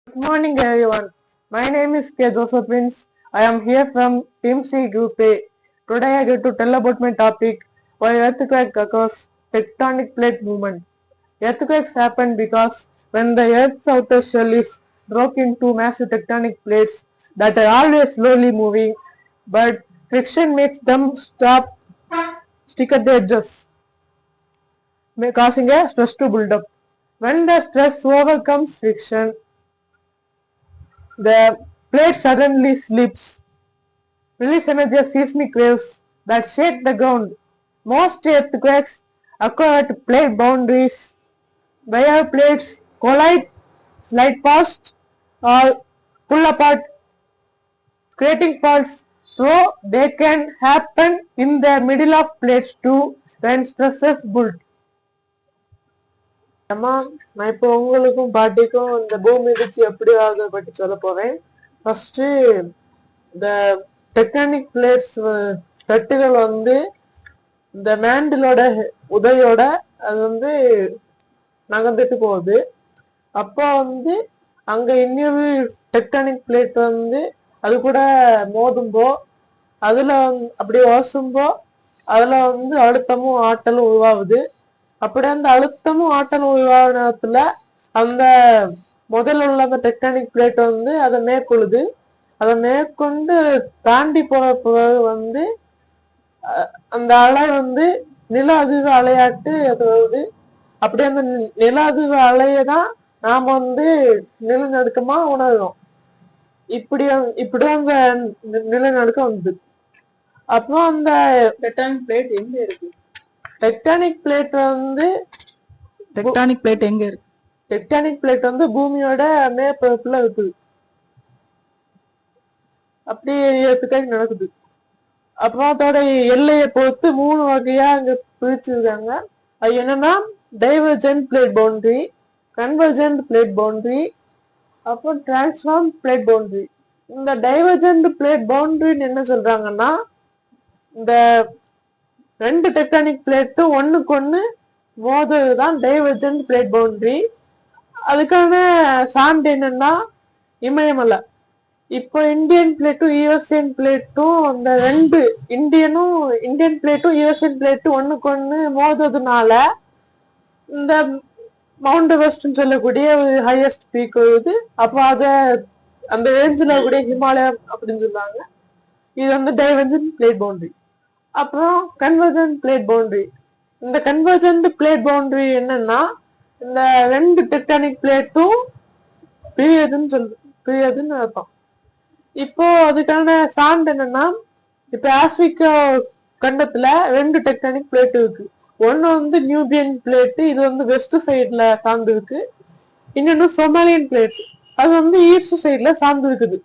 Good morning, everyone. My name is K. Joseph Prince. I am here from Team C Group A. Today, I get to tell about my topic: why earthquake occurs, tectonic plate movement. Earthquakes happen because when the Earth's outer shell is broken into massive tectonic plates that are always slowly moving, but friction makes them stick at the edges, causing a stress to build up. When the stress overcomes friction, the plate suddenly slips, release energy of seismic waves that shake the ground. Most earthquakes occur at plate boundaries where plates collide, slide past, or pull apart, creating faults. So they can happen in the middle of plates too when stresses build. அம்மா, நான் இப்போ உங்களுக்கும் பாட்டிக்கும் இந்த பூமி அதிர்ச்சி எப்படி ஆகுது பற்றி சொல்ல போறேன். ஃபர்ஸ்ட் இந்த டெக்டானிக் பிளேட்ஸ் தட்டுகள் வந்து இந்த மேண்டிலோட உதவியோட அது வந்து நகர்ந்துட்டு போகுது. அப்போ வந்து அங்க இன்னொரு டெக்டானிக் பிளேட் வந்து அது கூட மோதும்போ அதுல அப்படி வாசும்போ அதுல வந்து அழுத்தமும் ஆற்றலும் உருவாகுது. அப்படி அந்த அழுத்தமும் ஆற்றலும் உருவாகிற நேரத்துல அந்த முதல்ல உள்ள அந்த டெக்டானிக் பிளேட் வந்து அதை மேற்கொள்ளுது. அதை மேற்கொண்டு தாண்டி போக வந்து அந்த அலை வந்து நில அதிர்வு அலையாட்டு அது வருது. அப்படி அந்த நில அதிர்வு அலையதான் நாம வந்து நிலநடுக்கமா உணர்றோம். இப்படிதான் அந்த நிலநடுக்கம் வந்து அப்போ அந்த டெக்டானிக் பிளேட் எங்க இருக்கு? டெக்டானிக் பிளேட் வந்து டெக்டானிக் பிளேட் எங்க இருக்கு? டெக்டானிக் பிளேட் வந்து பூமியோட மேற்பரப்புல இருக்குது. அப்படியே எரியறதுக்காக நடக்குது. அப்புறம் அதோட எல்லையை பொறுத்து 3 வகையா அங்க பிரிச்சிருக்காங்க. அது என்னன்னா divergent plate boundary, convergent plate boundary, அப்புறம் டிரான்ஸ்ஃபார்ம் பிளேட் பவுண்டரி. இந்த டைவர்ஜென்ட் பிளேட் பவுண்டரின்னு என்ன சொல்றாங்கன்னா இந்த 2 டெக்டானிக் பிளேட்டும் ஒண்ணுக்கு ஒண்ணு மோதுதான் டைவர்ஜென்ட் பிளேட் பவுண்டரி. அதுக்கான சான்று என்னன்னா இமயமலை. இப்போ இந்தியன் பிளேட்டும் யூஎஸ்என் பிளேட்டும் அந்த 2 இந்தியன் பிளேட்டும் யூஎஸ்என் பிளேட்டும் ஒண்ணுக்கு ஒண்ணு மோதுறதுனால இந்த மவுண்ட் எவரெஸ்ட்னு சொல்லக்கூடிய ஹையஸ்ட் பீக் வருது. அப்போ அந்த ரேஞ்சில் கூடிய ஹிமாலயம் அப்படின்னு சொல்லுவாங்க. இது வந்து டைவர்ஜென்ட் பிளேட் பவுண்டரி. அப்புறம் கன்வர்ஜென்ட் பிளேட் பவுண்டரி. இந்த கன்வர்ஜென்ட் பிளேட் பவுண்டரி என்னன்னா இந்த 2 டெக்டானிக் பிளேட்டும் பிரியதுன்னு அர்த்தம். இப்போ அதுக்கான சான்று என்னன்னா இப்ப ஆப்பிரிக்கா கண்டத்துல 2 டெக்டானிக் பிளேட் இருக்கு. ஒன்னு வந்து நியூபியன் பிளேட், இது வந்து வெஸ்ட் சைட்ல சார்ந்து இருக்கு. இன்னொன்னு சொமாலியன் பிளேட், அது வந்து ஈஸ்ட் சைட்ல சார்ந்து இருக்குது.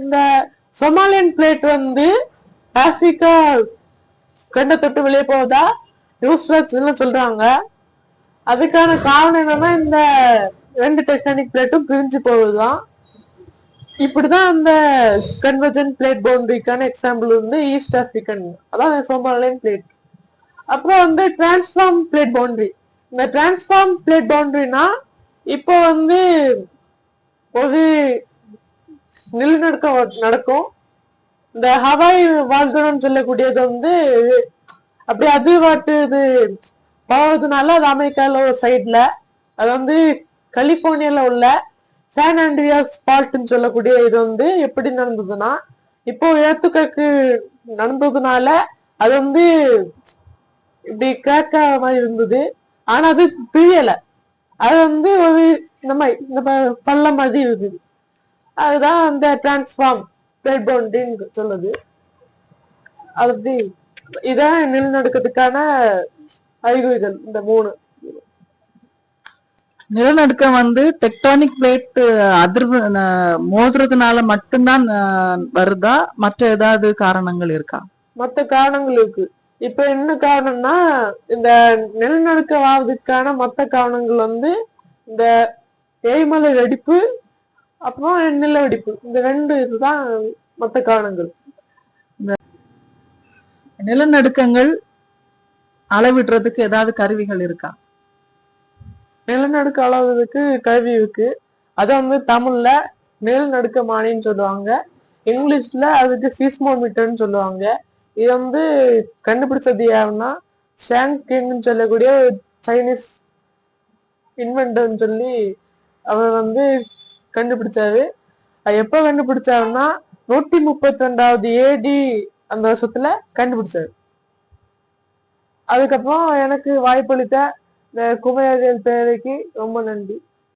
இந்த சொமாலியன் பிளேட் வந்து ஆப்பிரிக்கா கண்டத்தொட்டு வெளியே போவதா நியூஸ்ல சொல்றாங்க. அதுக்கான காரணம் என்னன்னா இந்த 2 டெக்டானிக் பிளேட்டும் பிரிஞ்சு போகுதுதான். இப்படிதான் அந்த கன்வர்ஜென்ட் பிளேட் பவுண்டரிக்கான எக்ஸாம்பிள் வந்து ஈஸ்ட் ஆப்பிரிக்கன், அதான் சோமாலியன் பிளேட். அப்புறம் வந்து டிரான்ஸ்ஃபார்ம் பிளேட் பவுண்டரி. இந்த டிரான்ஸ்ஃபார்ம் பிளேட் பவுண்டரினா இப்போ வந்து ஒரு நிலநடுக்கம் நடக்கும். இந்த ஹவாய் வால்கனோன்னு சொல்லக்கூடியது வந்து அப்படி அதிர்வாட்டு இது போவதுனால அது அமெரிக்கால ஒரு சைட்ல, அது வந்து கலிபோர்னியால உள்ள சான் ஆண்ட்ரியாஸ் ஃபால்ட்னு சொல்லக்கூடிய இது வந்து எப்படி நடந்ததுன்னா இப்போ ஏத்துக்கு நடந்ததுனால அது வந்து இப்படி கிராக்க மாதிரி இருந்தது. ஆனா அது பிரியல, அது வந்து ஒரு இந்த பள்ளம் மாதிரி இருக்குது. அதுதான் அந்த டிரான்ஸ்ஃபார்ம் பிளேட் பவுண்டரின்னு சொல்லுது. அது இதான் நிலநடுக்கத்துக்கான அறிகுறிகள் இந்த 3. நிலநடுக்கம் வந்து டெக்டானிக் பிளேட் அதிர்வு மோதுறதுனால மட்டும்தான் வருதா, மற்ற ஏதாவது காரணங்கள் இருக்கா? மற்ற காரணங்கள் இருக்கு. இப்ப என்ன காரணம்னா இந்த நிலநடுக்கம் ஆவதுக்கான மற்ற காரணங்கள் வந்து இந்த எரிமலை வெடிப்பு அப்புறம் நில வெடிப்பு, இந்த 2 இதுதான் மற்ற காரணங்கள். இந்த நிலநடுக்கங்கள் அளவிடுறதுக்கு ஏதாவது கருவிகள் இருக்கா? நிலநடுக்க அளவுக்கு கருவி இருக்கு. அதை வந்து தமிழ்ல நிலநடுக்கமானின்னு சொல்லுவாங்க, இங்கிலீஷ்ல அதுக்கு சீஸ்மோமீட்டர்னு சொல்லுவாங்க. இது வந்து கண்டுபிடிச்சது யாருன்னா ஷாங் கிங்னு சொல்லக்கூடிய சைனீஸ் இன்வென்டர்னு சொல்லி அவர் வந்து கண்டுபிடிச்சாரு. அது எப்ப கண்டுபிடிச்சாருன்னா 132வது ஏடி அந்த வருஷத்துல கண்டுபிடிச்சாரு. அதுக்கப்புறம் எனக்கு வாய்ப்பளித்த இந்த குமரவேல் பேரைக்கு ரொம்ப நன்றி.